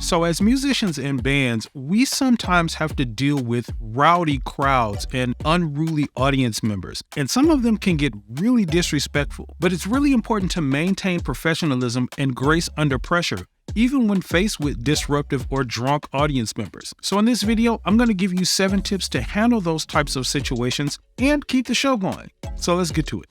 So as musicians and bands, we sometimes have to deal with rowdy crowds and unruly audience members, and some of them can get really disrespectful. But it's really important to maintain professionalism and grace under pressure, even when faced with disruptive or drunk audience members. So in this video, I'm going to give you 7 tips to handle those types of situations and keep the show going. So let's get to it.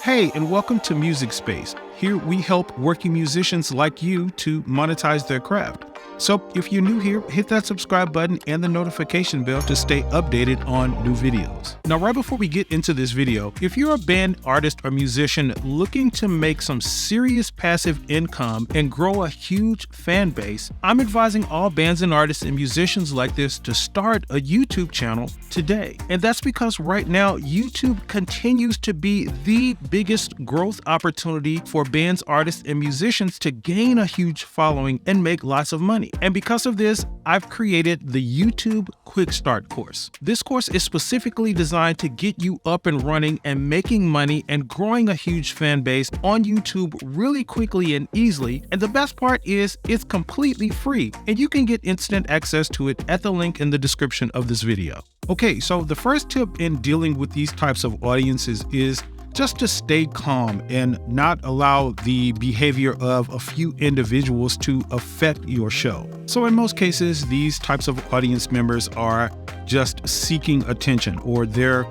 Hey, and welcome to Music Space. Here we help working musicians like you to monetize their craft. So if you're new here, hit that subscribe button and the notification bell to stay updated on new videos. Now, right before we get into this video, if you're a band, artist, or musician looking to make some serious passive income and grow a huge fan base, I'm advising all bands and artists and musicians like this to start a YouTube channel today. And that's because right now, YouTube continues to be the biggest growth opportunity for bands, artists, and musicians to gain a huge following and make lots of money. And because of this, I've created the YouTube QuickStart course. This course is specifically designed to get you up and running and making money and growing a huge fan base on YouTube really quickly and easily. And the best part is it's completely free and you can get instant access to it at the link in the description of this video. Okay, so the first tip in dealing with these types of audiences is just to stay calm and not allow the behavior of a few individuals to affect your show. So in most cases, these types of audience members are just seeking attention, or they're,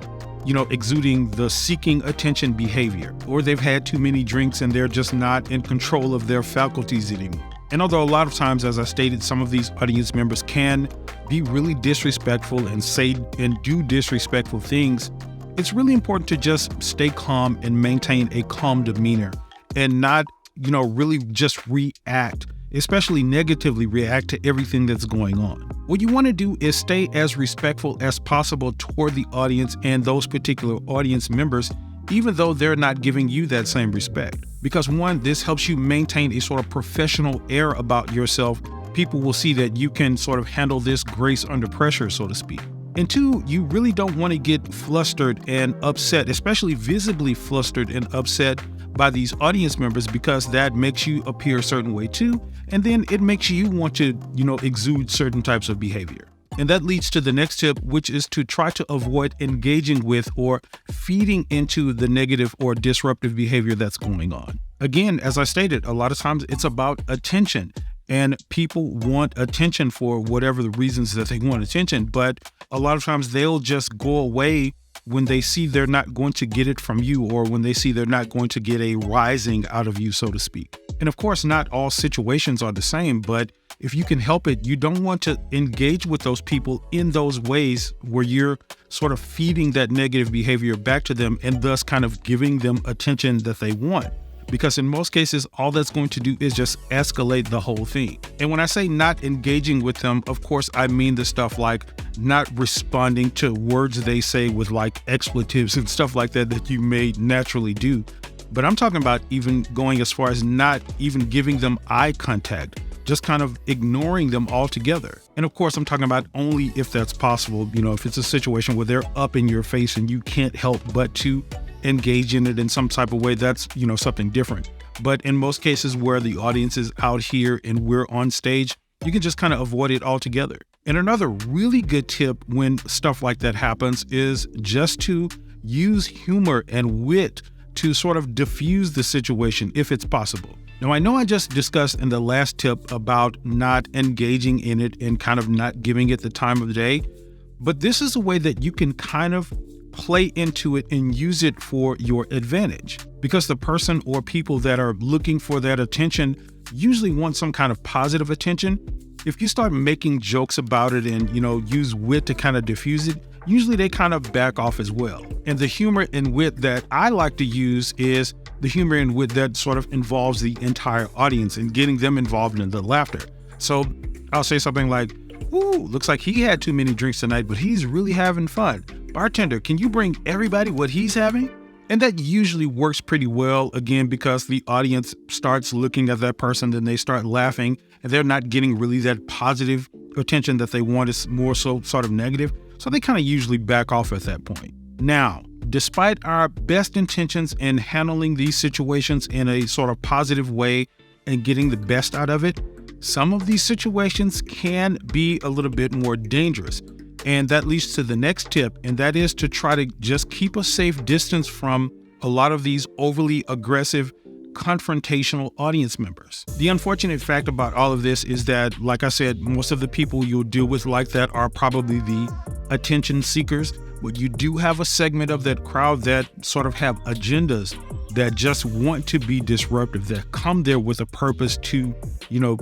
exuding the seeking attention behavior, or they've had too many drinks and they're just not in control of their faculties anymore. And although a lot of times, as I stated, some of these audience members can be really disrespectful and say and do disrespectful things, it's really important to just stay calm and maintain a calm demeanor and not, really just react, especially negatively react to everything that's going on. What you want to do is stay as respectful as possible toward the audience and those particular audience members, even though they're not giving you that same respect. Because one, this helps you maintain a sort of professional air about yourself. People will see that you can sort of handle this grace under pressure, so to speak. And two, you really don't want to get flustered and upset, especially visibly flustered and upset by these audience members, because that makes you appear a certain way too. And then it makes you want to, exude certain types of behavior. And that leads to the next tip, which is to try to avoid engaging with or feeding into the negative or disruptive behavior that's going on. Again, as I stated, a lot of times it's about attention. And people want attention for whatever the reasons that they want attention. But a lot of times they'll just go away when they see they're not going to get it from you, or when they see they're not going to get a rising out of you, so to speak. And of course, not all situations are the same, but if you can help it, you don't want to engage with those people in those ways where you're sort of feeding that negative behavior back to them and thus kind of giving them attention that they want. Because in most cases, all that's going to do is just escalate the whole thing. And when I say not engaging with them, of course, I mean the stuff like not responding to words they say with like expletives and stuff like that you may naturally do. But I'm talking about even going as far as not even giving them eye contact, just kind of ignoring them altogether. And of course, I'm talking about only if that's possible, if it's a situation where they're up in your face and you can't help but to engage in it in some type of way, that's, something different. But in most cases where the audience is out here and we're on stage, you can just kind of avoid it altogether. And another really good tip when stuff like that happens is just to use humor and wit to sort of diffuse the situation if it's possible. Now, I know I just discussed in the last tip about not engaging in it and kind of not giving it the time of the day, but this is a way that you can kind of play into it and use it for your advantage, because the person or people that are looking for that attention usually want some kind of positive attention. If you start making jokes about it and, use wit to kind of diffuse it, usually they kind of back off as well. And the humor and wit that I like to use is the humor and wit that sort of involves the entire audience and getting them involved in the laughter. So I'll say something like, "Ooh, looks like he had too many drinks tonight, but he's really having fun. Bartender, can you bring everybody what he's having?" And that usually works pretty well, again, because the audience starts looking at that person, then they start laughing, and they're not getting really that positive attention that they want. Is more so sort of negative. So they kind of usually back off at that point. Now, despite our best intentions in handling these situations in a sort of positive way, and getting the best out of it, some of these situations can be a little bit more dangerous. And that leads to the next tip, and that is to try to just keep a safe distance from a lot of these overly aggressive, confrontational audience members. The unfortunate fact about all of this is that, like I said, most of the people you'll deal with like that are probably the attention seekers, but you do have a segment of that crowd that sort of have agendas that just want to be disruptive, that come there with a purpose to,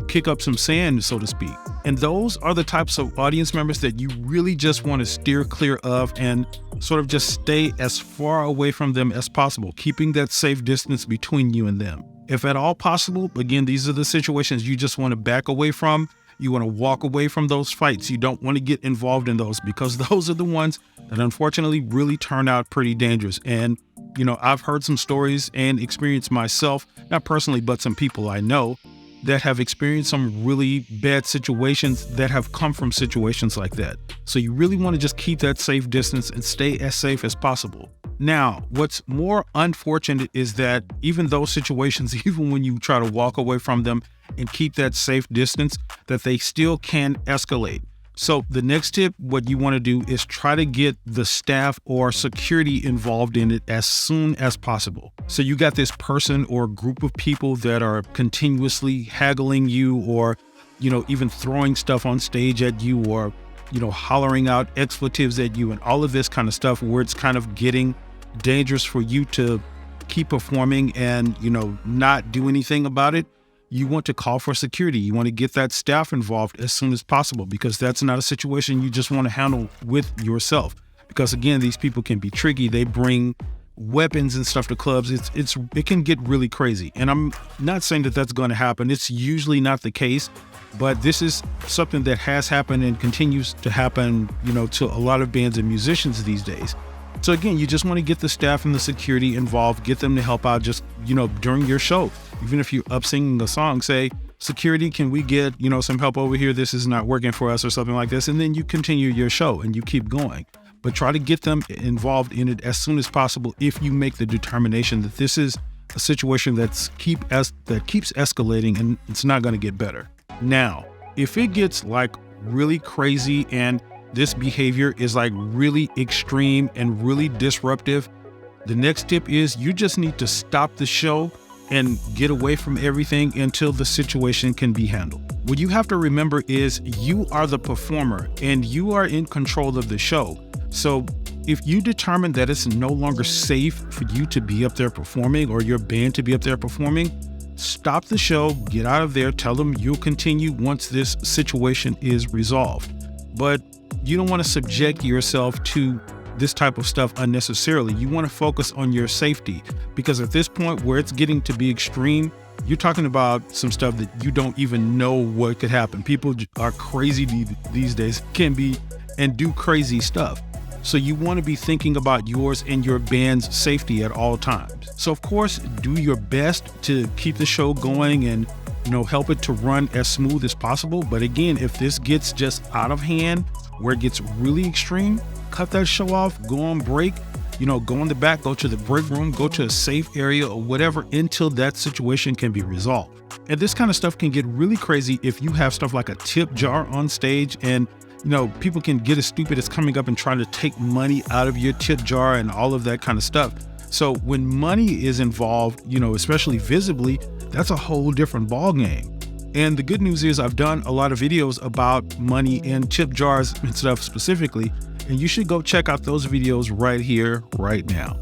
kick up some sand, so to speak. And those are the types of audience members that you really just want to steer clear of and sort of just stay as far away from them as possible, keeping that safe distance between you and them. If at all possible, again, these are the situations you just want to back away from. You want to walk away from those fights. You don't want to get involved in those because those are the ones that unfortunately really turn out pretty dangerous. And, I've heard some stories and experienced myself, not personally, but some people I know that have experienced some really bad situations that have come from situations like that. So you really want to just keep that safe distance and stay as safe as possible. Now, what's more unfortunate is that even those situations, even when you try to walk away from them and keep that safe distance, that they still can escalate. So the next tip, what you want to do is try to get the staff or security involved in it as soon as possible. So you got this person or group of people that are continuously haggling you or, even throwing stuff on stage at you or, hollering out expletives at you and all of this kind of stuff where it's kind of getting dangerous for you to keep performing and, not do anything about it. You want to call for security. You want to get that staff involved as soon as possible because that's not a situation you just want to handle with yourself. Because again, these people can be tricky. They bring weapons and stuff to clubs. It can get really crazy. And I'm not saying that that's going to happen. It's usually not the case, but this is something that has happened and continues to happen, to a lot of bands and musicians these days. So again, you just want to get the staff and the security involved, get them to help out just, during your show. Even if you're up singing a song, say, security, can we get, some help over here? This is not working for us or something like this. And then you continue your show and you keep going. But try to get them involved in it as soon as possible if you make the determination that this is a situation that keeps escalating and it's not going to get better. Now, if it gets like really crazy and this behavior is like really extreme and really disruptive, the next tip is you just need to stop the show and get away from everything until the situation can be handled. What you have to remember is you are the performer and you are in control of the show. So if you determine that it's no longer safe for you to be up there performing or your band to be up there performing, stop the show, get out of there, tell them you'll continue once this situation is resolved. But you don't want to subject yourself to this type of stuff unnecessarily. You want to focus on your safety because at this point where it's getting to be extreme, you're talking about some stuff that you don't even know what could happen. People are crazy these days, can be and do crazy stuff. So you want to be thinking about yours and your band's safety at all times. So of course, do your best to keep the show going and help it to run as smooth as possible. But again, if this gets just out of hand, where it gets really extreme, cut that show off, go on break, go in the back, go to the break room, go to a safe area or whatever until that situation can be resolved. And this kind of stuff can get really crazy if you have stuff like a tip jar on stage and, people can get as stupid as coming up and trying to take money out of your tip jar and all of that kind of stuff. So when money is involved, especially visibly, that's a whole different ballgame. And the good news is I've done a lot of videos about money and tip jars and stuff specifically, and you should go check out those videos right here, right now.